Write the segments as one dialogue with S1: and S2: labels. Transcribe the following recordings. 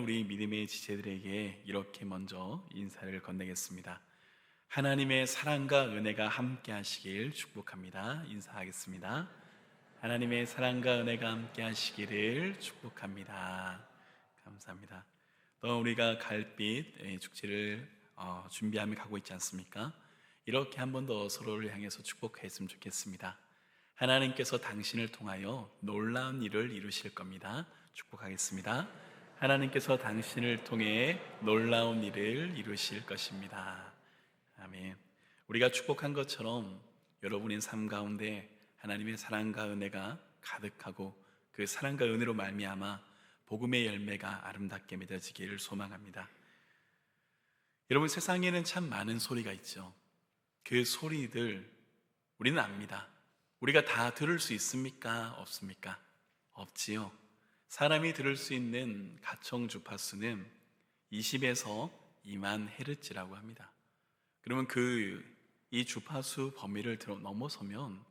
S1: 우리 믿음의 지체들에게 이렇게 먼저 인사를 건네겠습니다. 하나님의 사랑과 은혜가 함께 하시길 축복합니다. 인사하겠습니다. 하나님의 사랑과 은혜가 함께 하시기를 축복합니다. 감사합니다. 또 우리가 가을빛 축제를 준비하며 가고 있지 않습니까? 이렇게 한 번 더 서로를 향해서 축복했으면 좋겠습니다. 하나님께서 당신을 통하여 놀라운 일을 이루실 겁니다. 축복하겠습니다. 하나님께서 당신을 통해 놀라운 일을 이루실 것입니다. 아멘. 우리가 축복한 것처럼 여러분의 삶 가운데 하나님의 사랑과 은혜가 가득하고 그 사랑과 은혜로 말미암아 복음의 열매가 아름답게 맺어지기를 소망합니다. 여러분, 세상에는 참 많은 소리가 있죠. 그 소리들 우리는 압니다. 우리가 다 들을 수 있습니까? 없습니까? 없지요. 사람이 들을 수 있는 가청 주파수는 20에서 2만 헤르츠라고 합니다. 그러면 이 주파수 범위를 넘어서면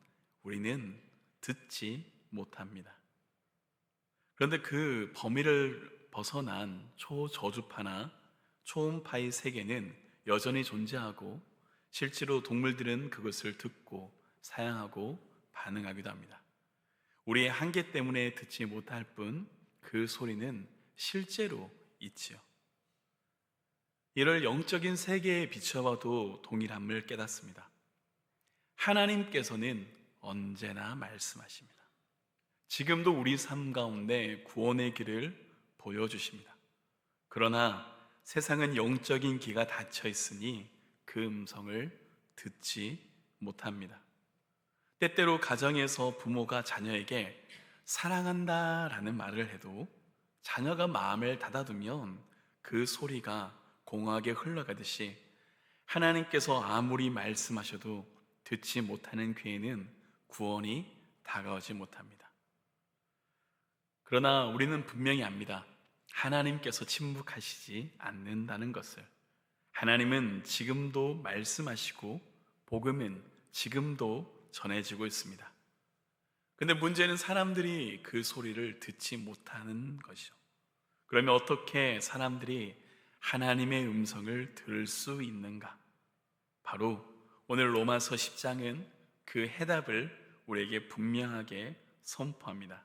S1: 우리는 듣지 못합니다. 그런데 그 범위를 벗어난 초저주파나 초음파의 세계는 여전히 존재하고 실제로 동물들은 그것을 듣고 사양하고 반응하기도 합니다. 우리의 한계 때문에 듣지 못할 뿐 그 소리는 실제로 있지요. 이를 영적인 세계에 비춰봐도 동일함을 깨닫습니다. 하나님께서는 언제나 말씀하십니다. 지금도 우리 삶 가운데 구원의 길을 보여주십니다. 그러나 세상은 영적인 귀가 닫혀 있으니 그 음성을 듣지 못합니다. 때때로 가정에서 부모가 자녀에게 사랑한다라는 말을 해도 자녀가 마음을 닫아두면 그 소리가 공허하게 흘러가듯이 하나님께서 아무리 말씀하셔도 듣지 못하는 귀에는 구원이 다가오지 못합니다. 그러나 우리는 분명히 압니다. 하나님께서 침묵하시지 않는다는 것을. 하나님은 지금도 말씀하시고 복음은 지금도 전해지고 있습니다. 근데 문제는 사람들이 그 소리를 듣지 못하는 것이죠. 그러면 어떻게 사람들이 하나님의 음성을 들을 수 있는가? 바로 오늘 로마서 10장은 그 해답을 우리에게 분명하게 선포합니다.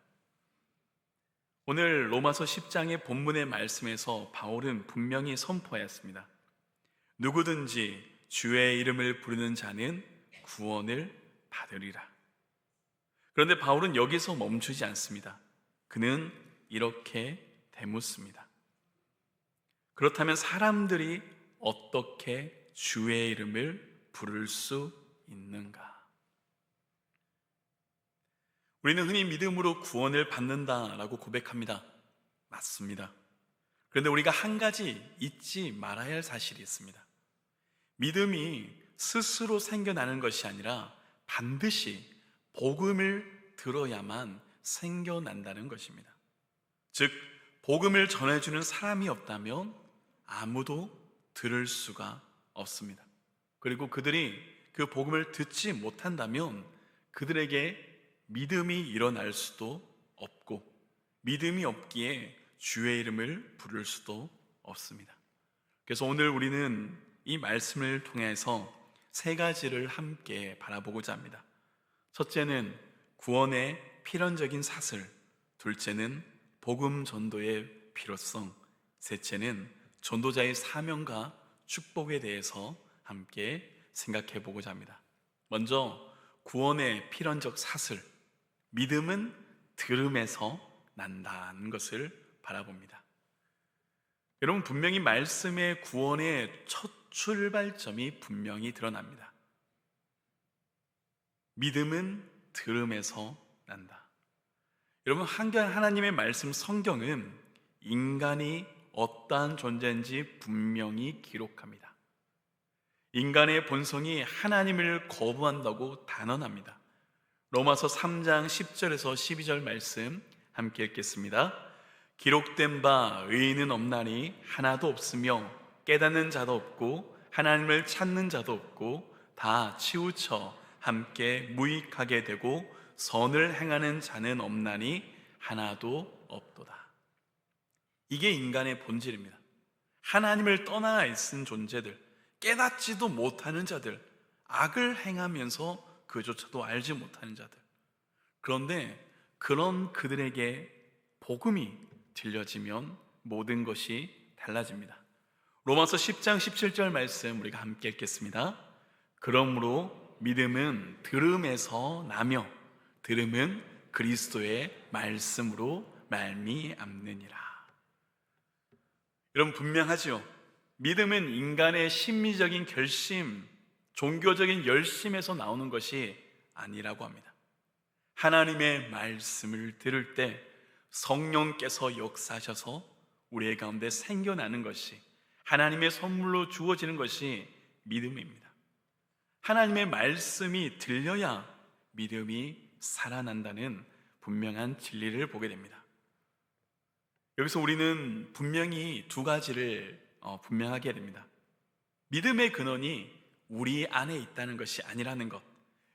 S1: 오늘 로마서 10장의 본문의 말씀에서 바울은 분명히 선포하였습니다. 누구든지 주의 이름을 부르는 자는 구원을 받으리라. 그런데 바울은 여기서 멈추지 않습니다. 그는 이렇게 되묻습니다. 그렇다면 사람들이 어떻게 주의 이름을 부를 수 있는가? 우리는 흔히 믿음으로 구원을 받는다라고 고백합니다. 맞습니다. 그런데 우리가 한 가지 잊지 말아야 할 사실이 있습니다. 믿음이 스스로 생겨나는 것이 아니라 반드시 복음을 들어야만 생겨난다는 것입니다. 즉, 복음을 전해주는 사람이 없다면 아무도 들을 수가 없습니다. 그리고 그들이 그 복음을 듣지 못한다면 그들에게 믿음이 일어날 수도 없고 믿음이 없기에 주의 이름을 부를 수도 없습니다. 그래서 오늘 우리는 이 말씀을 통해서 세 가지를 함께 바라보고자 합니다. 첫째는 구원의 필연적인 사슬, 둘째는 복음 전도의 필요성, 셋째는 전도자의 사명과 축복에 대해서 함께 생각해 보고자 합니다. 먼저 구원의 필연적 사슬, 믿음은 들음에서 난다는 것을 바라봅니다. 여러분, 분명히 말씀의 구원의 첫 출발점이 분명히 드러납니다. 믿음은 들음에서 난다. 여러분, 하나님의 말씀 성경은 인간이 어떠한 존재인지 분명히 기록합니다. 인간의 본성이 하나님을 거부한다고 단언합니다. 로마서 3장 10절에서 12절 말씀 함께 읽겠습니다. 기록된 바 의인은 없나니 하나도 없으며 깨닫는 자도 없고 하나님을 찾는 자도 없고 다 치우쳐 함께 무익하게 되고 선을 행하는 자는 없나니 하나도 없도다. 이게 인간의 본질입니다. 하나님을 떠나 있은 존재들, 깨닫지도 못하는 자들, 악을 행하면서 그조차도 알지 못하는 자들. 그런데 그런 그들에게 복음이 들려지면 모든 것이 달라집니다. 로마서 10장 17절 말씀 우리가 함께 읽겠습니다. 그러므로 믿음은 들음에서 나며 들음은 그리스도의 말씀으로 말미암느니라. 여러분, 분명하죠? 믿음은 인간의 심리적인 결심, 종교적인 열심에서 나오는 것이 아니라고 합니다. 하나님의 말씀을 들을 때 성령께서 역사하셔서 우리의 가운데 생겨나는 것이, 하나님의 선물로 주어지는 것이 믿음입니다. 하나님의 말씀이 들려야 믿음이 살아난다는 분명한 진리를 보게 됩니다. 여기서 우리는 분명히 두 가지를 분명하게 됩니다. 믿음의 근원이 우리 안에 있다는 것이 아니라는 것,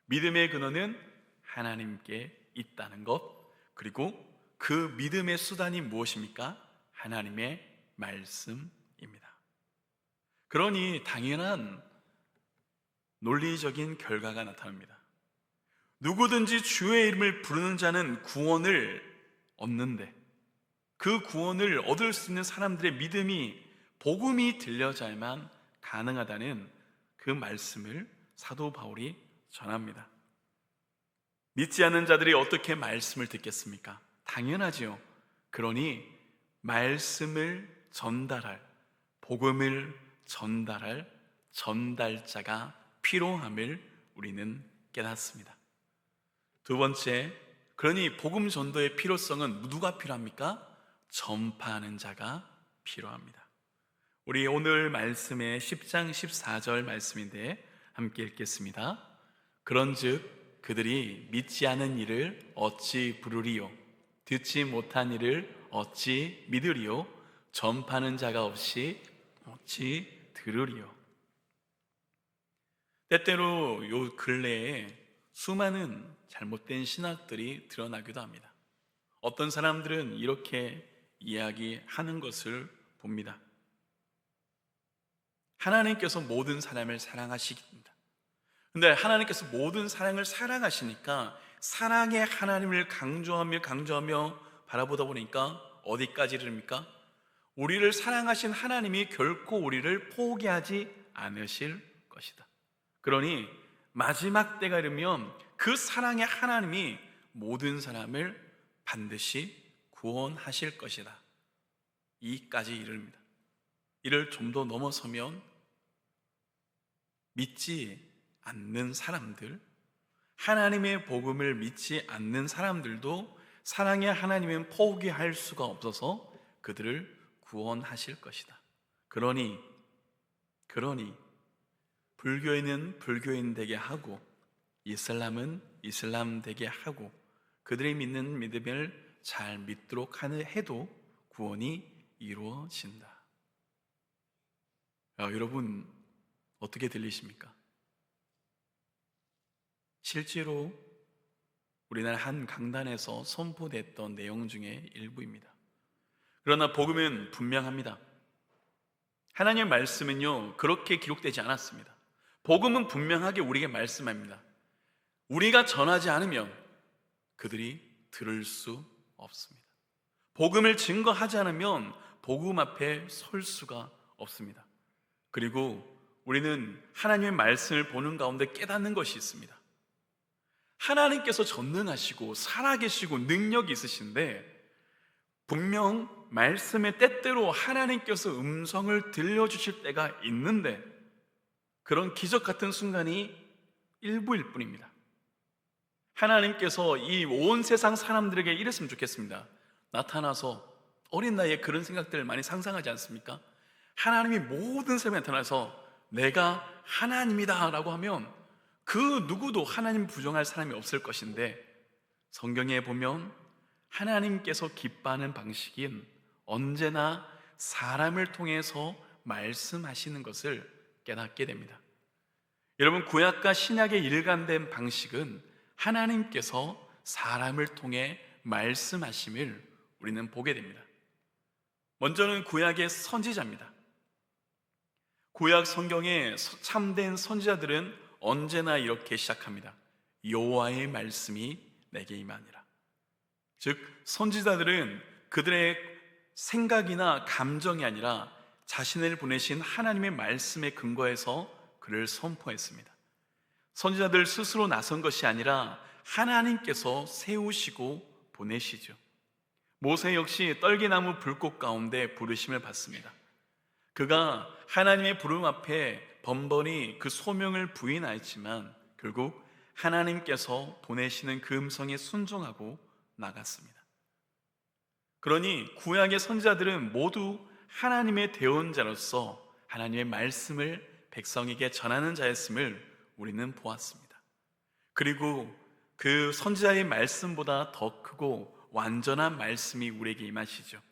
S1: 믿음의 근원은 하나님께 있다는 것, 그리고 그 믿음의 수단이 무엇입니까? 하나님의 말씀입니다. 그러니 당연한 논리적인 결과가 나타납니다. 누구든지 주의 이름을 부르는 자는 구원을 얻는데, 그 구원을 얻을 수 있는 사람들의 믿음이, 복음이 들려져야만 가능하다는 그 말씀을 사도 바울이 전합니다. 믿지 않는 자들이 어떻게 말씀을 듣겠습니까? 당연하지요. 그러니 말씀을 전달할, 복음을 전달할 전달자가 필요함을 우리는 깨닫습니다. 두 번째, 그러니 복음 전도의 필요성은 누가 필요합니까? 전파하는 자가 필요합니다. 우리 오늘 말씀의 10장 14절 말씀인데 함께 읽겠습니다. 그런즉 그들이 믿지 않은 이를 어찌 부르리요? 듣지 못한 이를 어찌 믿으리요? 전파하는 자가 없이 어찌 들으리요? 때때로 요 근래에 수많은 잘못된 신학들이 드러나기도 합니다. 어떤 사람들은 이렇게 이야기하는 것을 봅니다. 하나님께서 모든 사람을 사랑하십니다. 근데 하나님께서 모든 사랑을 사랑하시니까 사랑의 하나님을 강조하며 바라보다 보니까 어디까지 이릅니까? 우리를 사랑하신 하나님이 결코 우리를 포기하지 않으실 것이다. 그러니 마지막 때가 이르면 그 사랑의 하나님이 모든 사람을 반드시 구원하실 것이다. 이까지 이릅니다. 이를 좀 더 넘어서면 믿지 않는 사람들, 하나님의 복음을 믿지 않는 사람들도 사랑의 하나님은 포기할 수가 없어서 그들을 구원하실 것이다. 그러니 불교인은 불교인 되게 하고 이슬람은 이슬람 되게 하고 그들이 믿는 믿음을 잘 믿도록 해도 구원이 이루어진다. 여러분, 어떻게 들리십니까? 실제로 우리나라 한 강단에서 선포됐던 내용 중에 일부입니다. 그러나 복음은 분명합니다. 하나님의 말씀은요, 그렇게 기록되지 않았습니다. 복음은 분명하게 우리에게 말씀합니다. 우리가 전하지 않으면 그들이 들을 수 없습니다. 복음을 증거하지 않으면 복음 앞에 설 수가 없습니다. 그리고 우리는 하나님의 말씀을 보는 가운데 깨닫는 것이 있습니다. 하나님께서 전능하시고 살아계시고 능력이 있으신데 분명 말씀의 때때로 하나님께서 음성을 들려주실 때가 있는데 그런 기적 같은 순간이 일부일 뿐입니다. 하나님께서 이 온 세상 사람들에게 이랬으면 좋겠습니다. 나타나서 어린 나이에 그런 생각들을 많이 상상하지 않습니까? 하나님이 모든 사람에 나타나서 내가 하나님이다 라고 하면 그 누구도 하나님 부정할 사람이 없을 것인데 성경에 보면 하나님께서 기뻐하는 방식인 언제나 사람을 통해서 말씀하시는 것을 깨닫게 됩니다. 여러분, 구약과 신약의 일관된 방식은 하나님께서 사람을 통해 말씀하심을 우리는 보게 됩니다. 먼저는 구약의 선지자입니다. 구약 성경의 참된 선지자들은 언제나 이렇게 시작합니다. 여호와의 말씀이 내게 임하니라. 즉 선지자들은 그들의 생각이나 감정이 아니라 자신을 보내신 하나님의 말씀에 근거해서 그를 선포했습니다. 선지자들 스스로 나선 것이 아니라 하나님께서 세우시고 보내시죠. 모세 역시 떨기나무 불꽃 가운데 부르심을 받습니다. 그가 하나님의 부름 앞에 번번이 그 소명을 부인하였지만 결국 하나님께서 보내시는 그 음성에 순종하고 나갔습니다. 그러니 구약의 선지자들은 모두 하나님의 대언자로서 하나님의 말씀을 백성에게 전하는 자였음을 우리는 보았습니다. 그리고 그 선지자의 말씀보다 더 크고 완전한 말씀이 우리에게 임하시죠.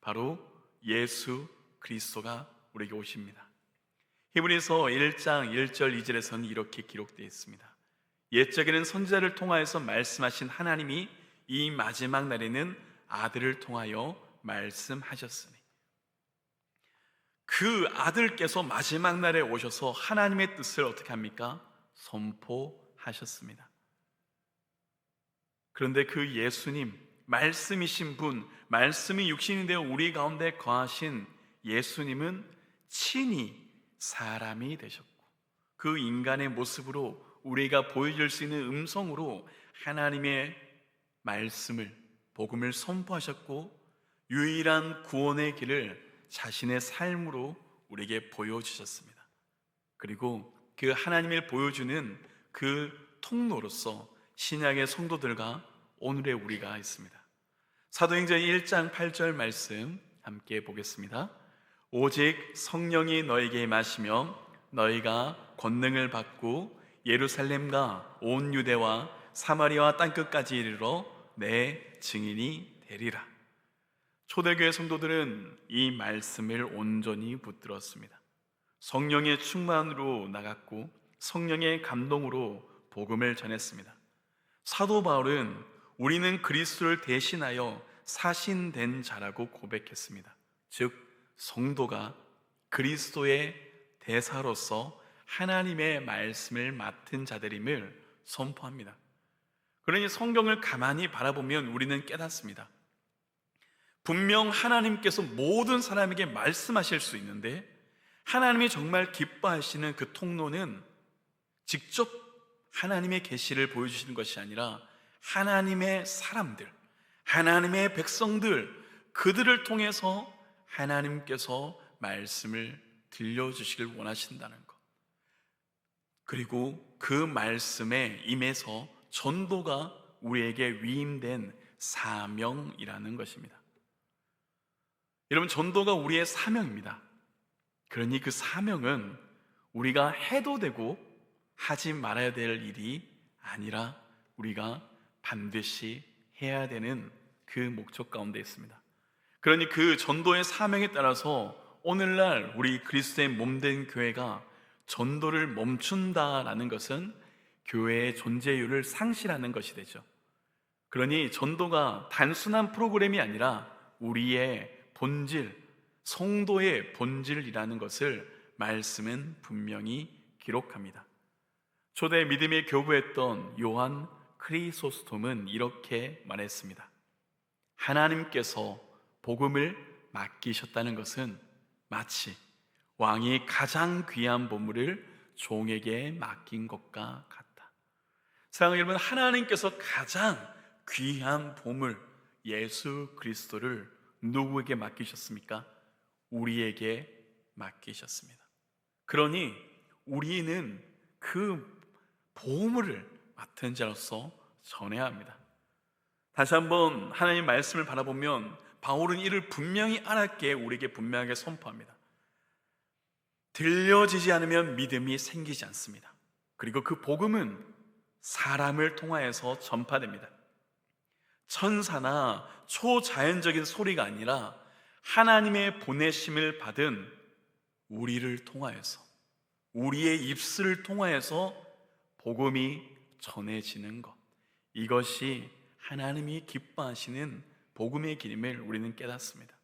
S1: 바로 예수 그리스도가 우리에게 오십니다. 히브리서 1장 1절 2절에서는 이렇게 기록되어 있습니다. 옛적에는 선지자를 통하여서 말씀하신 하나님이 이 마지막 날에는 아들을 통하여 말씀하셨으니, 그 아들께서 마지막 날에 오셔서 하나님의 뜻을 어떻게 합니까? 선포하셨습니다. 그런데 그 예수님, 말씀이신 분, 말씀이 육신이 되어 우리 가운데 거하신 예수님은 친히 사람이 되셨고 그 인간의 모습으로 우리가 보여줄 수 있는 음성으로 하나님의 말씀을, 복음을 선포하셨고 유일한 구원의 길을 자신의 삶으로 우리에게 보여주셨습니다. 그리고 그 하나님을 보여주는 그 통로로서 신약의 성도들과 오늘의 우리가 있습니다. 사도행전 1장 8절 말씀 함께 보겠습니다. 오직 성령이 너에게 임하시며 너희가 권능을 받고 예루살렘과 온 유대와 사마리아 땅끝까지 이르러 내 증인이 되리라. 초대교회 성도들은 이 말씀을 온전히 붙들었습니다. 성령의 충만으로 나갔고 성령의 감동으로 복음을 전했습니다. 사도 바울은 우리는 그리스도를 대신하여 사신된 자라고 고백했습니다. 즉 성도가 그리스도의 대사로서 하나님의 말씀을 맡은 자들임을 선포합니다. 그러니 성경을 가만히 바라보면 우리는 깨닫습니다. 분명 하나님께서 모든 사람에게 말씀하실 수 있는데 하나님이 정말 기뻐하시는 그 통로는 직접 하나님의 계시를 보여주시는 것이 아니라 하나님의 사람들, 하나님의 백성들, 그들을 통해서 하나님께서 말씀을 들려주시길 원하신다는 것, 그리고 그 말씀에 임해서 전도가 우리에게 위임된 사명이라는 것입니다. 여러분, 전도가 우리의 사명입니다. 그러니 그 사명은 우리가 해도 되고 하지 말아야 될 일이 아니라 우리가 반드시 해야 되는 그 목적 가운데 있습니다. 그러니 그 전도의 사명에 따라서 오늘날 우리 그리스도의 몸된 교회가 전도를 멈춘다라는 것은 교회의 존재율을 상실하는 것이 되죠. 그러니 전도가 단순한 프로그램이 아니라 우리의 본질, 성도의 본질이라는 것을 말씀은 분명히 기록합니다. 초대 믿음의 교부했던 요한 크리소스톰은 이렇게 말했습니다. 하나님께서 복음을 맡기셨다는 것은 마치 왕이 가장 귀한 보물을 종에게 맡긴 것과 같다. 사랑하는 여러분, 하나님께서 가장 귀한 보물 예수 그리스도를 누구에게 맡기셨습니까? 우리에게 맡기셨습니다. 그러니 우리는 그 보물을 맡은 자로서 전해야 합니다. 다시 한번 하나님의 말씀을 바라보면 바울은 이를 분명히 알았기에 우리에게 분명하게 선포합니다. 들려지지 않으면 믿음이 생기지 않습니다. 그리고 그 복음은 사람을 통하여서 전파됩니다. 천사나 초자연적인 소리가 아니라 하나님의 보내심을 받은 우리를 통하여서, 우리의 입술을 통하여서 복음이 전해지는 것, 이것이 하나님이 기뻐하시는 복음의 길임을 우리는 깨닫습니다.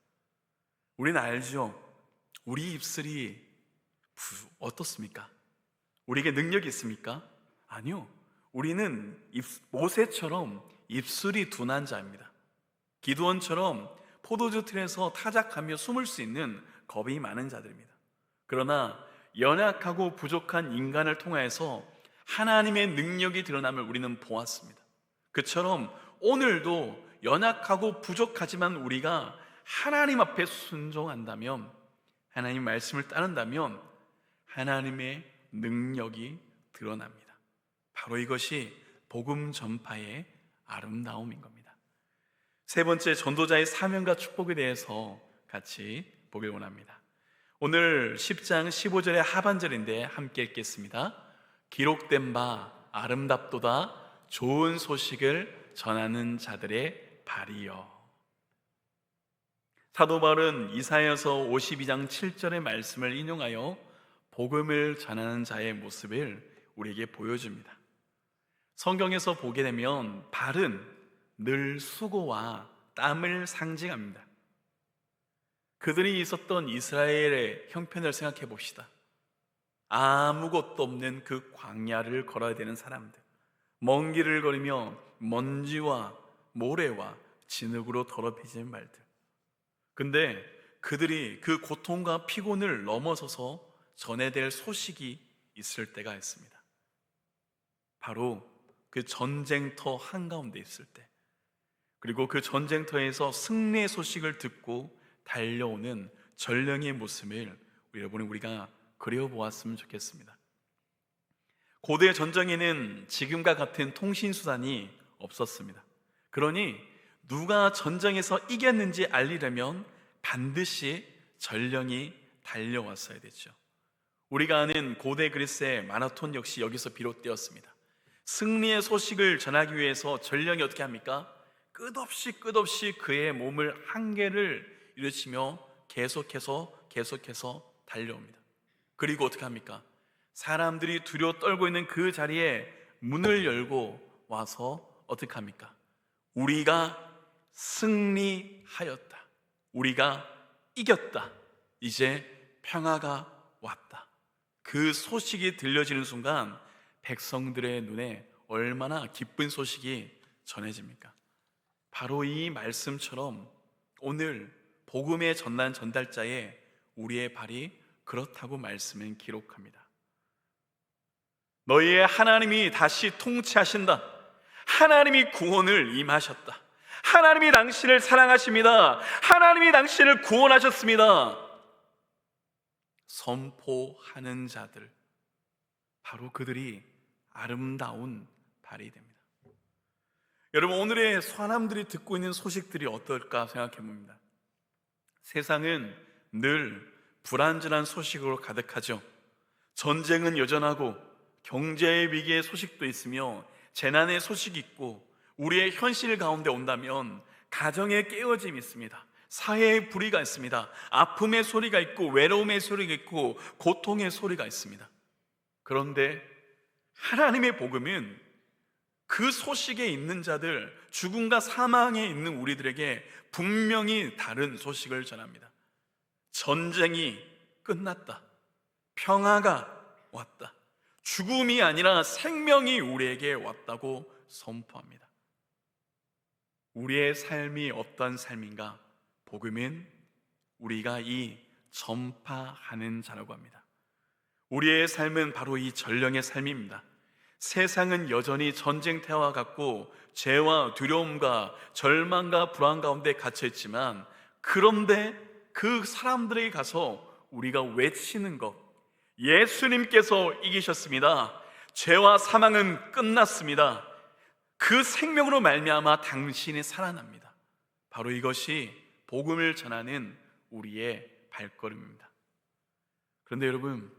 S1: 우리는 알죠. 우리 입술이 어떻습니까? 우리에게 능력이 있습니까? 아니요. 우리는 모세처럼 입술이 둔한 자입니다. 기드온처럼 포도주 틀에서 타작하며 숨을 수 있는 겁이 많은 자들입니다. 그러나 연약하고 부족한 인간을 통하여서 하나님의 능력이 드러남을 우리는 보았습니다. 그처럼 오늘도 연약하고 부족하지만 우리가 하나님 앞에 순종한다면, 하나님 말씀을 따른다면 하나님의 능력이 드러납니다. 바로 이것이 복음 전파의 아름다움인 겁니다. 세 번째, 전도자의 사명과 축복에 대해서 같이 보길 원합니다. 오늘 10장 15절의 하반절인데 함께 읽겠습니다. 기록된 바 아름답도다 좋은 소식을 전하는 자들의 발이여. 사도 바울은 이사야서 52장 7절의 말씀을 인용하여 복음을 전하는 자의 모습을 우리에게 보여줍니다. 성경에서 보게 되면 발은 늘 수고와 땀을 상징합니다. 그들이 있었던 이스라엘의 형편을 생각해 봅시다. 아무것도 없는 그 광야를 걸어야 되는 사람들, 먼 길을 걸으며 먼지와 모래와 진흙으로 더럽혀진 말들. 근데 그들이 그 고통과 피곤을 넘어서서 전해야 될 소식이 있을 때가 있습니다. 바로 그 전쟁터 한가운데 있을 때, 그리고 그 전쟁터에서 승리의 소식을 듣고 달려오는 전령의 모습을 여러분이 우리가 그려보았으면 좋겠습니다. 고대 전쟁에는 지금과 같은 통신수단이 없었습니다. 그러니 누가 전쟁에서 이겼는지 알리려면 반드시 전령이 달려왔어야 됐죠. 우리가 아는 고대 그리스의 마라톤 역시 여기서 비롯되었습니다. 승리의 소식을 전하기 위해서 전령이 어떻게 합니까? 끝없이 그의 몸을 한계를 일으키며 계속해서 달려옵니다. 그리고 어떻게 합니까? 사람들이 두려워 떨고 있는 그 자리에 문을 열고 와서 어떻게 합니까? 우리가 승리하였다. 우리가 이겼다. 이제 평화가 왔다. 그 소식이 들려지는 순간 백성들의 눈에 얼마나 기쁜 소식이 전해집니까? 바로 이 말씀처럼 오늘 복음의 전달자의 우리의 발이 그렇다고 말씀은 기록합니다. 너희의 하나님이 다시 통치하신다. 하나님이 구원을 임하셨다. 하나님이 당신을 사랑하십니다. 하나님이 당신을 구원하셨습니다. 선포하는 자들, 바로 그들이 아름다운 발이 됩니다. 여러분, 오늘의 사람들이 듣고 있는 소식들이 어떨까 생각해 봅니다. 세상은 늘 불안전한 소식으로 가득하죠. 전쟁은 여전하고 경제의 위기의 소식도 있으며 재난의 소식이 있고, 우리의 현실 가운데 온다면 가정의 깨어짐이 있습니다. 사회의 불의가 있습니다. 아픔의 소리가 있고 외로움의 소리가 있고 고통의 소리가 있습니다. 그런데 하나님의 복음은 그 소식에 있는 자들, 죽음과 사망에 있는 우리들에게 분명히 다른 소식을 전합니다. 전쟁이 끝났다. 평화가 왔다. 죽음이 아니라 생명이 우리에게 왔다고 선포합니다. 우리의 삶이 어떤 삶인가? 복음은 우리가 이 전파하는 자라고 합니다. 우리의 삶은 바로 이 전령의 삶입니다. 세상은 여전히 전쟁터와 같고 죄와 두려움과 절망과 불안 가운데 갇혀 있지만, 그런데 그 사람들에게 가서 우리가 외치는 것, 예수님께서 이기셨습니다. 죄와 사망은 끝났습니다. 그 생명으로 말미암아 당신이 살아납니다. 바로 이것이 복음을 전하는 우리의 발걸음입니다. 그런데 여러분,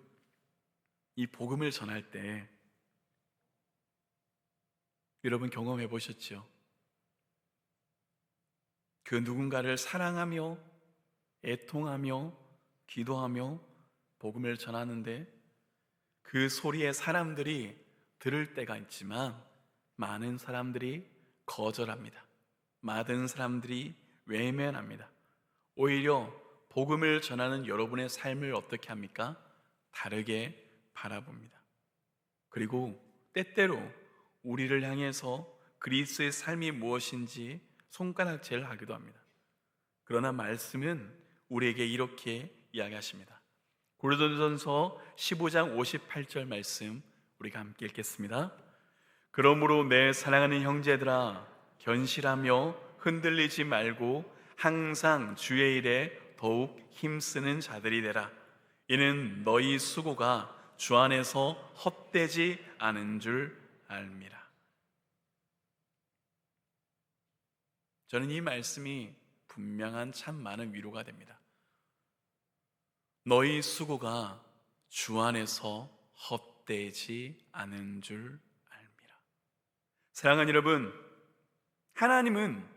S1: 이 복음을 전할 때 여러분 경험해 보셨죠? 그 누군가를 사랑하며 애통하며 기도하며 복음을 전하는데 그 소리에 사람들이 들을 때가 있지만 많은 사람들이 거절합니다. 많은 사람들이 외면합니다. 오히려 복음을 전하는 여러분의 삶을 어떻게 합니까? 다르게 바라봅니다. 그리고 때때로 우리를 향해서 그리스도의 삶이 무엇인지 손가락질을 하기도 합니다. 그러나 말씀은 우리에게 이렇게 이야기하십니다. 고린도전서 15장 58절 말씀 우리가 함께 읽겠습니다. 그러므로 내 사랑하는 형제들아, 견실하며 흔들리지 말고 항상 주의 일에 더욱 힘쓰는 자들이 되라. 이는 너희 수고가 주 안에서 헛되지 않은 줄 알미라. 저는 이 말씀이 분명한 참 많은 위로가 됩니다. 너희 수고가 주 안에서 헛되지 않은 줄 알미라. 사랑하는 여러분, 하나님은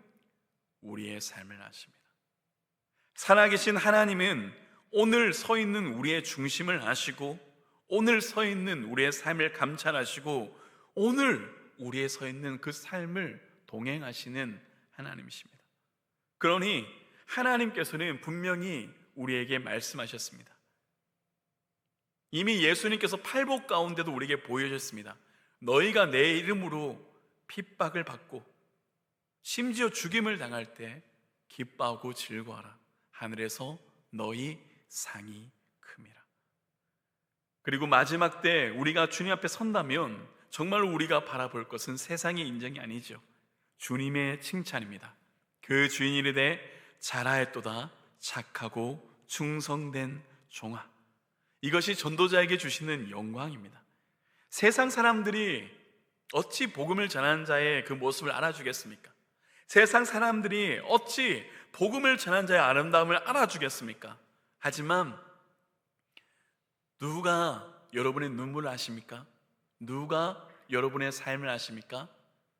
S1: 우리의 삶을 아십니다. 살아계신 하나님은 오늘 서 있는 우리의 중심을 아시고, 오늘 서 있는 우리의 삶을 감찰하시고, 오늘 우리의 서 있는 그 삶을 동행하시는 하나님이십니다. 그러니 하나님께서는 분명히 우리에게 말씀하셨습니다. 이미 예수님께서 팔복 가운데도 우리에게 보여주셨습니다. 너희가 내 이름으로 핍박을 받고 심지어 죽임을 당할 때 기뻐하고 즐거워하라. 하늘에서 너희 상이 큼이라. 그리고 마지막 때 우리가 주님 앞에 선다면 정말로 우리가 바라볼 것은 세상의 인정이 아니죠. 주님의 칭찬입니다. 그 주인이 이르되 잘하였도다 착하고 충성된 종아. 이것이 전도자에게 주시는 영광입니다. 세상 사람들이 어찌 복음을 전하는 자의 그 모습을 알아주겠습니까? 세상 사람들이 어찌 복음을 전하는 자의 아름다움을 알아주겠습니까? 하지만 누가 여러분의 눈물을 아십니까? 누가 여러분의 삶을 아십니까?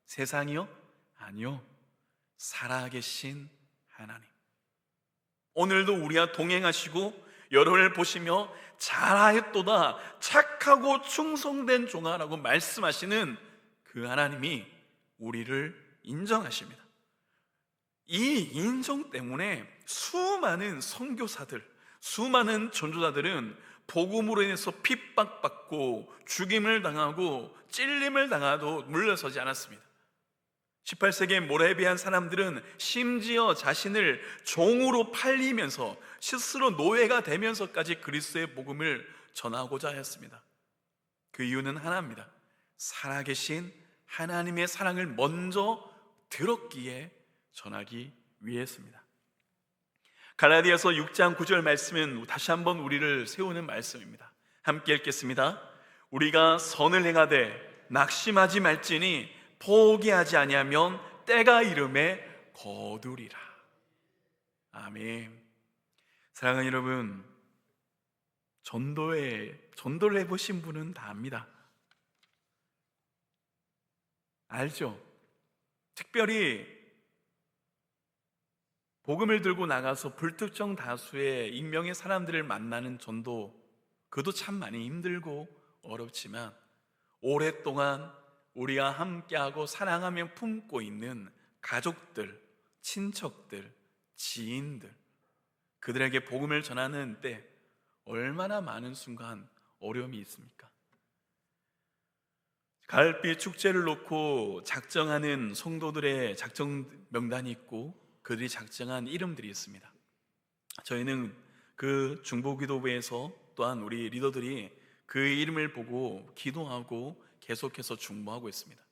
S1: 세상이요? 아니요. 살아계신 하나님. 오늘도 우리와 동행하시고 여러분을 보시며 잘하였도다 착하고 충성된 종아라고 말씀하시는 그 하나님이 우리를 인정하십니다. 이 인정 때문에 수많은 선교사들, 수많은 전도자들은 복음으로 인해서 핍박받고 죽임을 당하고 찔림을 당하도 물러서지 않았습니다. 18세기의 모라비안 사람들은 심지어 자신을 종으로 팔리면서 스스로 노예가 되면서까지 그리스도의 복음을 전하고자 하였습니다. 그 이유는 하나입니다. 살아계신 하나님의 사랑을 먼저 들었기에 전하기 위해서입니다. 갈라디아서 6장 9절 말씀은 다시 한번 우리를 세우는 말씀입니다. 함께 읽겠습니다. 우리가 선을 행하되 낙심하지 말지니 포기하지 아니하면 때가 이름에 거두리라. 아멘. 사랑하는 여러분, 전도를 해보신 분은 다 압니다. 알죠? 특별히 복음을 들고 나가서 불특정 다수의 익명의 사람들을 만나는 전도, 그도 참 많이 힘들고 어렵지만 오랫동안 우리가 함께하고 사랑하며 품고 있는 가족들, 친척들, 지인들, 그들에게 복음을 전하는 때 얼마나 많은 순간 어려움이 있습니까? 가을빛 축제를 놓고 작정하는 성도들의 작정 명단이 있고 그들이 작정한 이름들이 있습니다. 저희는 그 중보기도부에서 또한 우리 리더들이 그 이름을 보고 기도하고 계속해서 중보하고 있습니다.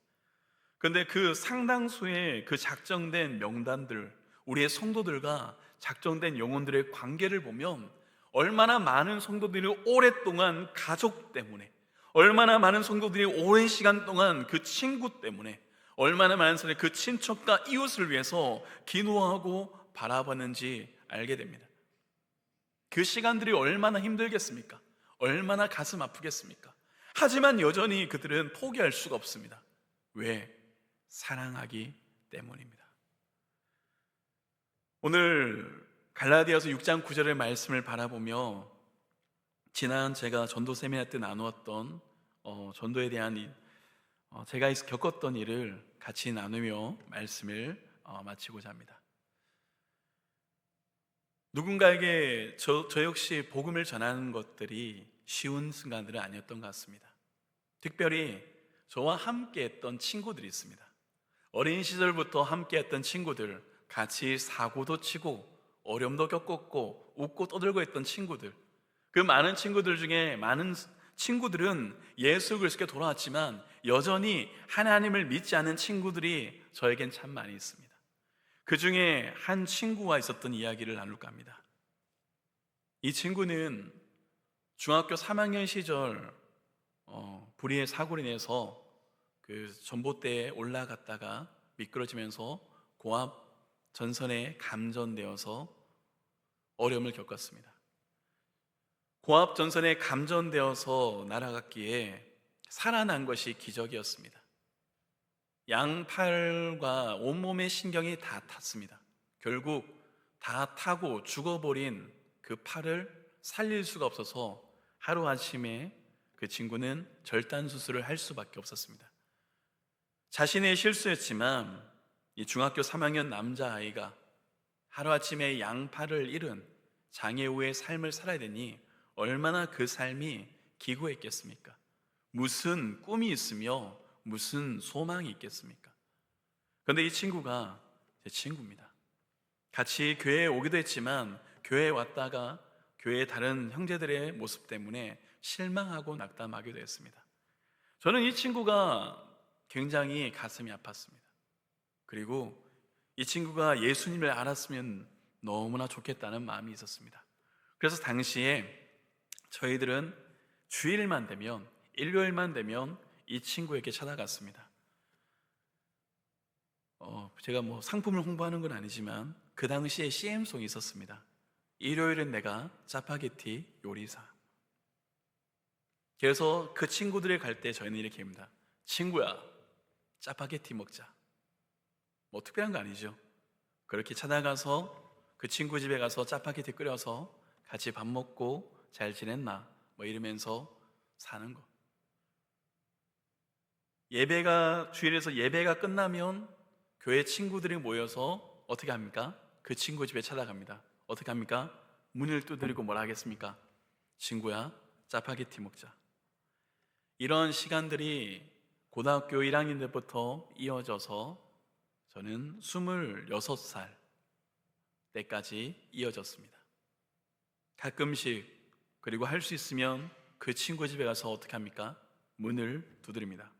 S1: 그런데 그 상당수의 그 작정된 명단들, 우리의 성도들과 작정된 영혼들의 관계를 보면 얼마나 많은 성도들이 오랫동안 가족 때문에, 얼마나 많은 성도들이 오랜 시간 동안 그 친구 때문에, 얼마나 많은 사람이 그 친척과 이웃을 위해서 기도하고 바라봤는지 알게 됩니다. 그 시간들이 얼마나 힘들겠습니까? 얼마나 가슴 아프겠습니까? 하지만 여전히 그들은 포기할 수가 없습니다. 왜? 사랑하기 때문입니다. 오늘 갈라디아서 6장 9절의 말씀을 바라보며 지난 제가 전도 세미나 때 나누었던 전도에 대한 제가 겪었던 일을 같이 나누며 말씀을 마치고자 합니다. 누군가에게 저 역시 복음을 전하는 것들이 쉬운 순간들은 아니었던 것 같습니다. 특별히 저와 함께 했던 친구들이 있습니다. 어린 시절부터 함께 했던 친구들, 같이 사고도 치고 어려움도 겪었고 웃고 떠들고 했던 친구들, 그 많은 친구들 중에 많은 친구들은 예수 그리스도께 돌아왔지만 여전히 하나님을 믿지 않는 친구들이 저에겐 참 많이 있습니다. 그 중에 한 친구와 있었던 이야기를 나눌까 합니다. 이 친구는 중학교 3학년 시절 불의의 사고로 인해서 그 전봇대에 올라갔다가 미끄러지면서 고압 전선에 감전되어서 어려움을 겪었습니다. 고압 전선에 감전되어서 날아갔기에 살아난 것이 기적이었습니다. 양팔과 온몸의 신경이 다 탔습니다. 결국 다 타고 죽어버린 그 팔을 살릴 수가 없어서 하루아침에 그 친구는 절단 수술을 할 수밖에 없었습니다. 자신의 실수였지만 이 중학교 3학년 남자아이가 하루아침에 양팔을 잃은 장애 후의 삶을 살아야 되니 얼마나 그 삶이 기구했겠습니까? 무슨 꿈이 있으며 무슨 소망이 있겠습니까? 그런데 이 친구가 제 친구입니다. 같이 교회에 오기도 했지만 교회에 왔다가 교회의 다른 형제들의 모습 때문에 실망하고 낙담하기도 했습니다. 저는 이 친구가 굉장히 가슴이 아팠습니다. 그리고 이 친구가 예수님을 알았으면 너무나 좋겠다는 마음이 있었습니다. 그래서 당시에 저희들은 주일만 되면, 일요일만 되면 이 친구에게 찾아갔습니다. 제가 뭐 상품을 홍보하는 건 아니지만 그 당시에 CM송이 있었습니다. 일요일은 내가 짜파게티 요리사. 그래서 그 친구들이 갈 때 저희는 이렇게 합니다. 친구야, 짜파게티 먹자. 뭐 특별한 거 아니죠. 그렇게 찾아가서 그 친구 집에 가서 짜파게티 끓여서 같이 밥 먹고 잘 지냈나 뭐 이러면서 사는 거. 주일에서 예배가 끝나면 교회 친구들이 모여서 어떻게 합니까? 그 친구 집에 찾아갑니다. 어떻게 합니까? 문을 두드리고 뭐라 하겠습니까? 친구야, 짜파게티 먹자. 이런 시간들이 고등학교 1학년 때부터 이어져서 저는 26살 때까지 이어졌습니다. 가끔씩, 그리고 할 수 있으면 그 친구 집에 가서 어떻게 합니까? 문을 두드립니다.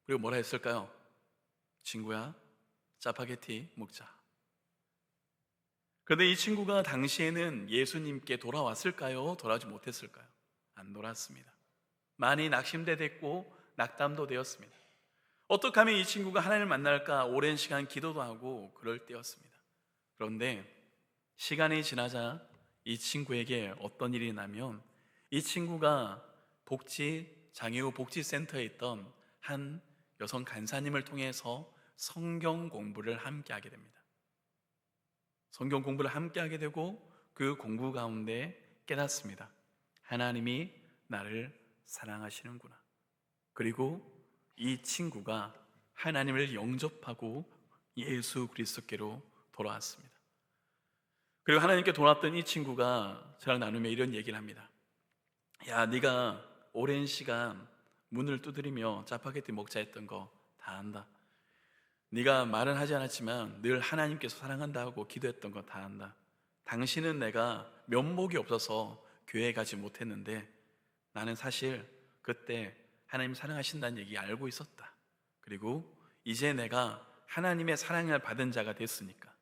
S1: 그리고 뭐라 했을까요? 친구야, 짜파게티 먹자. 그런데 이 친구가 당시에는 예수님께 돌아왔을까요? 돌아오지 못했을까요? 안 돌아왔습니다. 많이 낙심됐고 낙담도 되었습니다. 어떻게 하면 이 친구가 하나님을 만날까 오랜 시간 기도도 하고 그럴 때였습니다. 그런데 시간이 지나자 이 친구에게 어떤 일이 나면 이 친구가 장애우 복지센터에 있던 한 여성 간사님을 통해서 성경 공부를 함께 하게 됩니다. 성경 공부를 함께 하게 되고 그 공부 가운데 깨닫습니다. 하나님이 나를 사랑하시는구나. 그리고 이 친구가 하나님을 영접하고 예수 그리스도께로 돌아왔습니다. 그리고 하나님께 돌아왔던 이 친구가 저랑 나누며 이런 얘기를 합니다. 야, 네가 오랜 시간 문을 두드리며 짜파게티 먹자 했던 거 다 안다. 네가 말은 하지 않았지만 늘 하나님께서 사랑한다고 기도했던 거 다 안다. 당신은 내가 면목이 없어서 교회에 가지 못했는데 나는 사실 그때 하나님 사랑하신다는 얘기 알고 있었다. 그리고 이제 내가 하나님의 사랑을 받은 자가 됐으니까,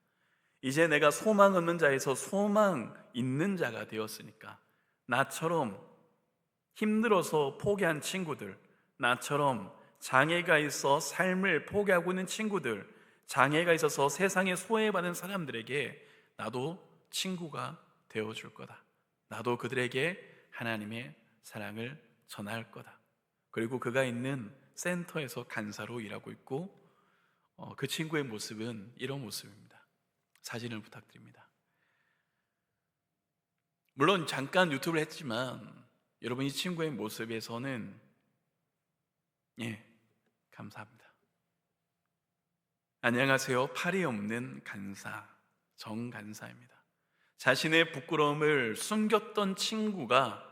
S1: 이제 내가 소망 없는 자에서 소망 있는 자가 되었으니까, 나처럼 힘들어서 포기한 친구들, 나처럼 장애가 있어 삶을 포기하고 있는 친구들, 장애가 있어서 세상에 소외받은 사람들에게 나도 친구가 되어줄 거다. 나도 그들에게 하나님의 사랑을 전할 거다. 그리고 그가 있는 센터에서 간사로 일하고 있고, 그 친구의 모습은 이런 모습입니다. 사진을 부탁드립니다. 물론 잠깐 유튜브를 했지만 여러분, 이 친구의 모습에서는 감사합니다. 안녕하세요, 팔이 없는 간사 정간사입니다. 자신의 부끄러움을 숨겼던 친구가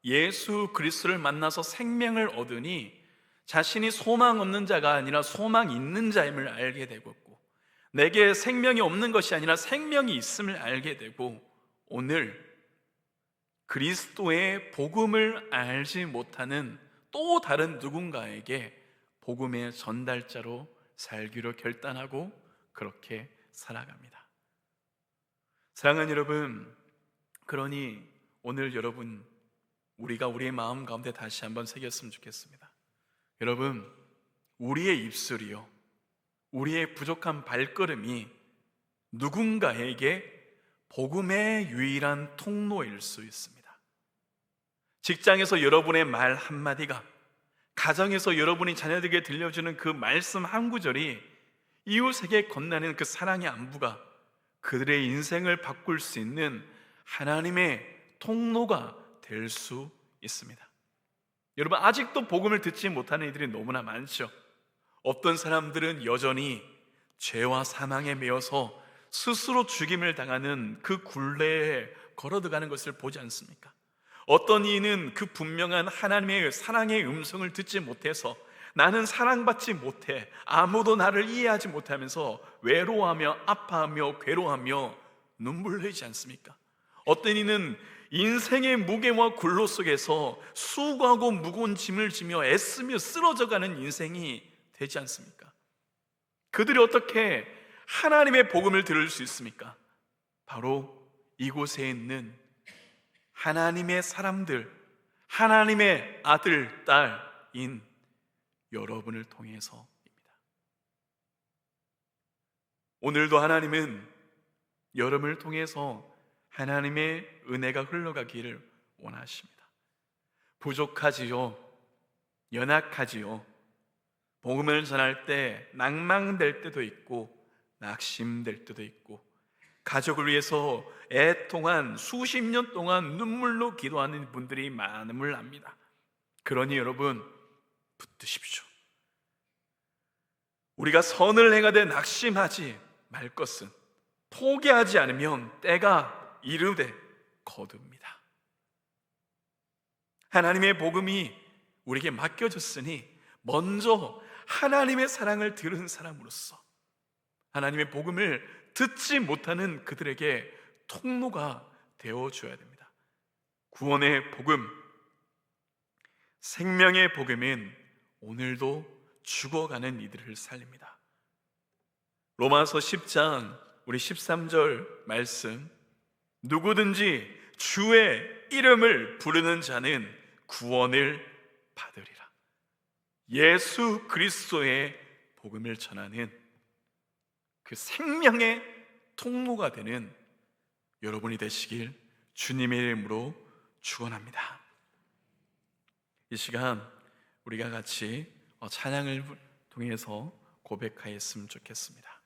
S1: 예수 그리스도를 만나서 생명을 얻으니 자신이 소망 없는 자가 아니라 소망 있는 자임을 알게 되고, 내게 생명이 없는 것이 아니라 생명이 있음을 알게 되고, 오늘 그리스도의 복음을 알지 못하는 또 다른 누군가에게 복음의 전달자로 살기로 결단하고 그렇게 살아갑니다. 사랑하는 여러분, 그러니 오늘 여러분, 우리가 우리의 마음 가운데 다시 한번 새겼으면 좋겠습니다. 여러분, 우리의 입술이요, 우리의 부족한 발걸음이 누군가에게 복음의 유일한 통로일 수 있습니다. 직장에서 여러분의 말 한마디가, 가정에서 여러분이 자녀들에게 들려주는 그 말씀 한 구절이 이웃에게 건네는 그 사랑의 안부가 그들의 인생을 바꿀 수 있는 하나님의 통로가 될 수 있습니다. 여러분, 아직도 복음을 듣지 못하는 이들이 너무나 많죠. 어떤 사람들은 여전히 죄와 사망에 매여서 스스로 죽임을 당하는 그 굴레에 걸어들어가는 것을 보지 않습니까? 어떤 이는 그 분명한 하나님의 사랑의 음성을 듣지 못해서 나는 사랑받지 못해, 아무도 나를 이해하지 못하면서 외로워하며 아파하며 괴로워하며 눈물 흘리지 않습니까? 어떤 이는 인생의 무게와 굴로 속에서 수고하고 무거운 짐을 지며 애쓰며 쓰러져가는 인생이 되지 않습니까? 그들이 어떻게 하나님의 복음을 들을 수 있습니까? 바로 이곳에 있는 하나님의 사람들, 하나님의 아들, 딸인 여러분을 통해서입니다. 오늘도 하나님은 여러분을 통해서 하나님의 은혜가 흘러가기를 원하십니다. 부족하지요, 연약하지요, 복음을 전할 때 낭망될 때도 있고 낙심될 때도 있고, 가족을 위해서 애통한 수십 년 동안 눈물로 기도하는 분들이 많음을 압니다. 그러니 여러분, 붙드십시오. 우리가 선을 행하되 낙심하지 말 것은 포기하지 않으면 때가 이르되 거둡니다. 하나님의 복음이 우리에게 맡겨졌으니 먼저 하나님의 사랑을 들은 사람으로서 하나님의 복음을 듣지 못하는 그들에게 통로가 되어줘야 됩니다. 구원의 복음, 생명의 복음은 오늘도 죽어가는 이들을 살립니다. 로마서 10장 우리 13절 말씀, 누구든지 주의 이름을 부르는 자는 구원을 받으리라. 예수 그리스도의 복음을 전하는 그 생명의 통로가 되는 여러분이 되시길 주님의 이름으로 축원합니다. 이 시간 우리가 같이 찬양을 통해서 고백하였으면 좋겠습니다.